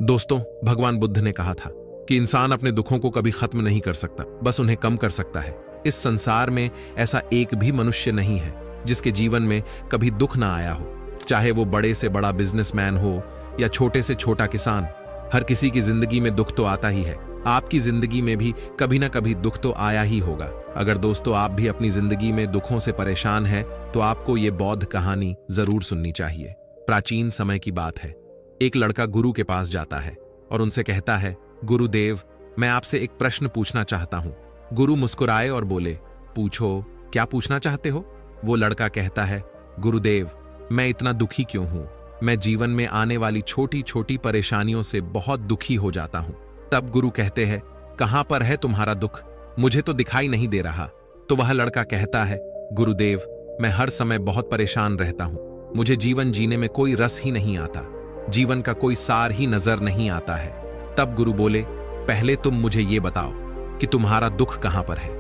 दोस्तों, भगवान बुद्ध ने कहा था कि इंसान अपने दुखों को कभी खत्म नहीं कर सकता, बस उन्हें कम कर सकता है। इस संसार में ऐसा एक भी मनुष्य नहीं है जिसके जीवन में कभी दुख ना आया हो, चाहे वो बड़े से बड़ा बिजनेसमैन हो या छोटे से छोटा किसान। हर किसी की जिंदगी में दुख तो आता ही है। आपकी जिंदगी में भी कभी ना कभी दुख तो आया ही होगा। अगर दोस्तों आप भी अपनी जिंदगी में दुखों से परेशान हैं, तो आपको ये बौद्ध कहानी जरूर सुननी चाहिए। प्राचीन समय की बात है। एक लड़का गुरु के पास जाता है और उनसे कहता है, गुरुदेव, मैं आपसे एक प्रश्न पूछना चाहता हूं। गुरु मुस्कुराए और बोले, पूछो, क्या पूछना चाहते हो? वो लड़का कहता है, गुरुदेव, मैं इतना दुखी क्यों हूं? मैं जीवन में आने वाली छोटी छोटी परेशानियों से बहुत दुखी हो जाता हूं। तब गुरु कहते हैं, कहां पर है तुम्हारा दुख? मुझे तो दिखाई नहीं दे रहा। तो वह लड़का कहता है, गुरुदेव, मैं हर समय बहुत परेशान रहता हूं। मुझे जीवन जीने में कोई रस ही नहीं आता, जीवन का कोई सार ही नजर नहीं आता है। तब गुरु बोले, पहले तुम मुझे ये बताओ कि तुम्हारा दुख कहां पर है?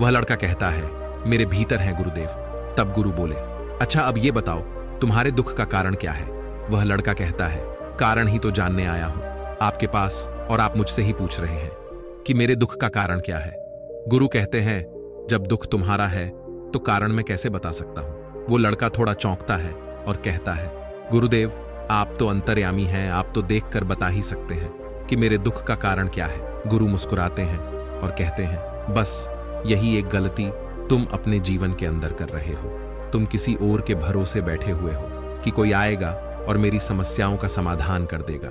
वह लड़का कहता है, मेरे भीतर है गुरुदेव। तब गुरु बोले, अच्छा अब ये बताओ तुम्हारे दुख का कारण क्या है? वह लड़का कहता है, कारण ही तो जानने आया हूं आपके पास, और आप मुझसे ही पूछ रहे हैं कि मेरे दुख का कारण क्या है। गुरु कहते हैं, जब दुख तुम्हारा है तो कारण मैं कैसे बता सकता हूं? वो लड़का थोड़ा चौंकता है और कहता है, गुरुदेव, आप तो अंतर्यामी हैं, आप तो देखकर बता ही सकते हैं कि मेरे दुख का कारण क्या है। गुरु मुस्कुराते हैं और कहते हैं, बस यही एक गलती तुम अपने जीवन के अंदर कर रहे हो। तुम किसी और के भरोसे बैठे हुए हो कि कोई आएगा और मेरी समस्याओं का समाधान कर देगा।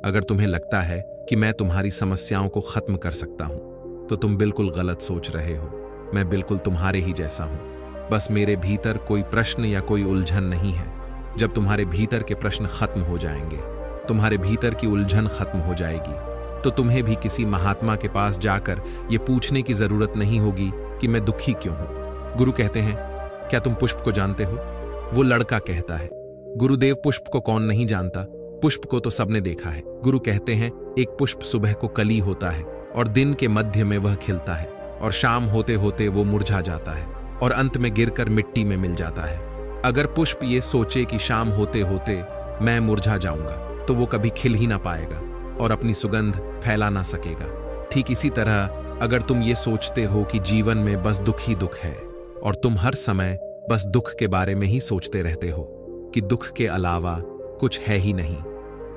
अगर तुम्हें लगता है कि मैं तुम्हारी समस्याओं को खत्म कर सकता हूं, तो तुम बिल्कुल गलत सोच रहे हो। मैं बिल्कुल तुम्हारे ही जैसा हूं। बस मेरे भीतर कोई प्रश्न या कोई उलझन नहीं है। जब तुम्हारे भीतर के प्रश्न खत्म हो जाएंगे, तुम्हारे भीतर की उलझन खत्म हो जाएगी, तो तुम्हें भी किसी महात्मा के पास जाकर यह पूछने की जरूरत नहीं होगी कि मैं दुखी क्यों हूं। गुरु कहते हैं, क्या तुम पुष्प को जानते हो? वो लड़का कहता है, गुरुदेव, पुष्प को कौन नहीं जानता? पुष्प को तो सबने देखा है। गुरु कहते हैं, एक पुष्प सुबह को कली होता है और दिन के मध्य में वह खिलता है, और शाम होते होते वो मुरझा जाता है और अंत में गिरकर मिट्टी में मिल जाता है। अगर पुष्प ये सोचे कि शाम होते होते मैं मुरझा जाऊंगा, तो वो कभी खिल ही ना पाएगा और अपनी सुगंध फैला ना सकेगा। ठीक इसी तरह अगर तुम ये सोचते हो कि जीवन में बस दुख ही दुख है और तुम हर समय बस दुख के बारे में ही सोचते रहते हो कि दुख के अलावा कुछ है ही नहीं,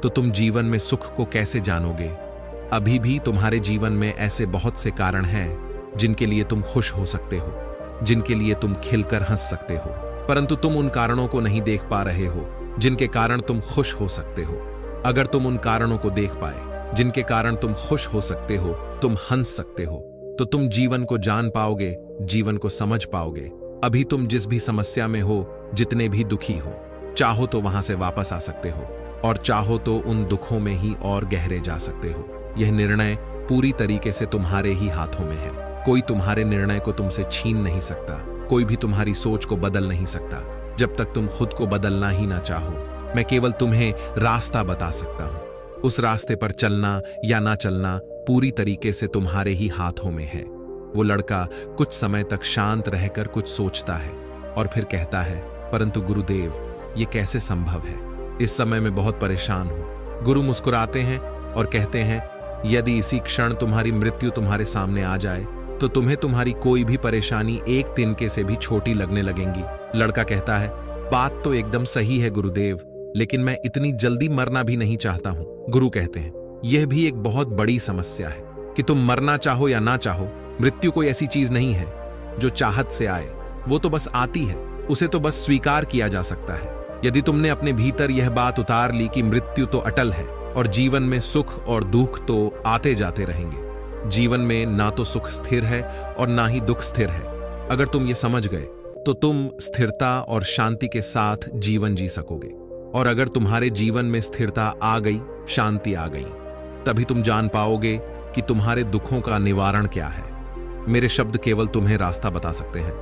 तो तुम जीवन में सुख को कैसे जानोगे? अभी भी तुम्हारे जीवन में ऐसे बहुत से कारण हैं जिनके लिए तुम खुश हो सकते हो, जिनके लिए तुम खिलकर हंस सकते हो, परंतु तुम उन कारणों को नहीं देख पा रहे हो जिनके कारण तुम खुश हो सकते हो। अगर तुम उन कारणों को देख पाए जिनके कारण तुम खुश हो सकते हो, तुम हंस सकते हो, तो तुम जीवन को जान पाओगे, जीवन को समझ पाओगे। अभी तुम जिस भी समस्या में हो, जितने भी दुखी हो, चाहो तो वहां से वापस आ सकते हो और चाहो तो उन दुखों में ही और गहरे जा सकते हो। यह निर्णय पूरी तरीके से तुम्हारे ही हाथों में है। कोई तुम्हारे निर्णय को तुमसे छीन नहीं सकता, कोई भी तुम्हारी सोच को बदल नहीं सकता, जब तक तुम खुद को बदलना ही ना चाहो। मैं केवल तुम्हें रास्ता बता सकता हूं। उस रास्ते पर चलना या ना चलना पूरी तरीके से तुम्हारे ही हाथों में है। वो लड़का कुछ समय तक शांत रहकर कुछ सोचता है और फिर कहता है, परंतु गुरुदेव, ये कैसे संभव है? इस समय मैं बहुत परेशान हूं। गुरु मुस्कुराते हैं और कहते हैं, यदि इसी क्षण तुम्हारी मृत्यु तुम्हारे सामने आ जाए, तो तुम्हें तुम्हारी कोई भी परेशानी एक तिनके से भी छोटी लगने लगेंगी। लड़का कहता है, बात तो एकदम सही है गुरुदेव, लेकिन मैं इतनी जल्दी मरना भी नहीं चाहता हूं। गुरु कहते हैं, यह भी एक बहुत बड़ी समस्या है कि तुम मरना चाहो या ना चाहो, मृत्यु कोई ऐसी चीज नहीं है जो चाहत से आए। वो तो बस आती है, उसे तो बस स्वीकार किया जा सकता है। यदि तुमने अपने भीतर यह बात उतार ली कि मृत्यु तो अटल है और जीवन में सुख और दुख तो आते जाते रहेंगे, जीवन में ना तो सुख स्थिर है और ना ही दुख स्थिर है, अगर तुम ये समझ गए, तो तुम स्थिरता और शांति के साथ जीवन जी सकोगे। और अगर तुम्हारे जीवन में स्थिरता आ गई, शांति आ गई, तभी तुम जान पाओगे कि तुम्हारे दुखों का निवारण क्या है। मेरे शब्द केवल तुम्हें रास्ता बता सकते हैं।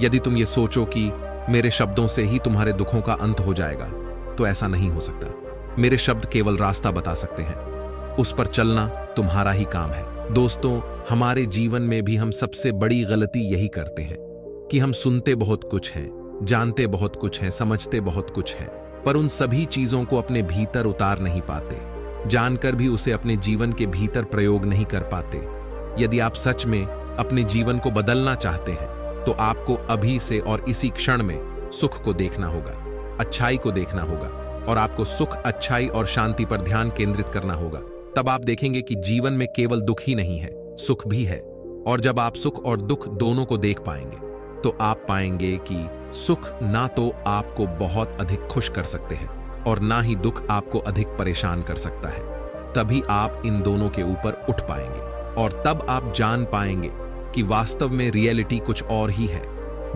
यदि तुम ये सोचो कि मेरे शब्दों से ही तुम्हारे दुखों का अंत हो जाएगा, तो ऐसा नहीं हो सकता। मेरे शब्द केवल रास्ता बता सकते हैं, उस पर चलना तुम्हारा ही काम है। दोस्तों, हमारे जीवन में भी हम सबसे बड़ी गलती यही करते हैं कि हम सुनते बहुत कुछ हैं, जानते बहुत कुछ हैं, समझते बहुत कुछ हैं, पर उन सभी चीजों को अपने भीतर उतार नहीं पाते। जानकर भी उसे अपने जीवन के भीतर प्रयोग नहीं कर पाते। यदि आप सच में अपने जीवन को बदलना चाहते हैं तो आपको अभी से और इसी क्षण में सुख को देखना होगा, अच्छाई को देखना होगा और आपको सुख, अच्छाई और शांति पर ध्यान केंद्रित करना होगा। तब आप देखेंगे कि जीवन में केवल दुख ही नहीं है, सुख भी है। और जब आप सुख और दुख दोनों को देख पाएंगे तो आप पाएंगे कि सुख ना तो आपको बहुत अधिक खुश कर सकते हैं और ना ही दुख आपको अधिक परेशान कर सकता है। तभी आप इन दोनों के ऊपर उठ पाएंगे और तब आप जान पाएंगे कि वास्तव में रियलिटी कुछ और ही है।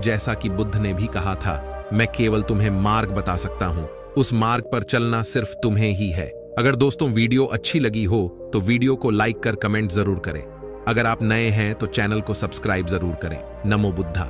जैसा कि बुद्ध ने भी कहा था, मैं केवल तुम्हें मार्ग बता सकता हूं, उस मार्ग पर चलना सिर्फ तुम्हें ही है। अगर दोस्तों वीडियो अच्छी लगी हो तो वीडियो को लाइक कर कमेंट जरूर करें। अगर आप नए हैं तो चैनल को सब्सक्राइब जरूर करें। नमो बुद्धा।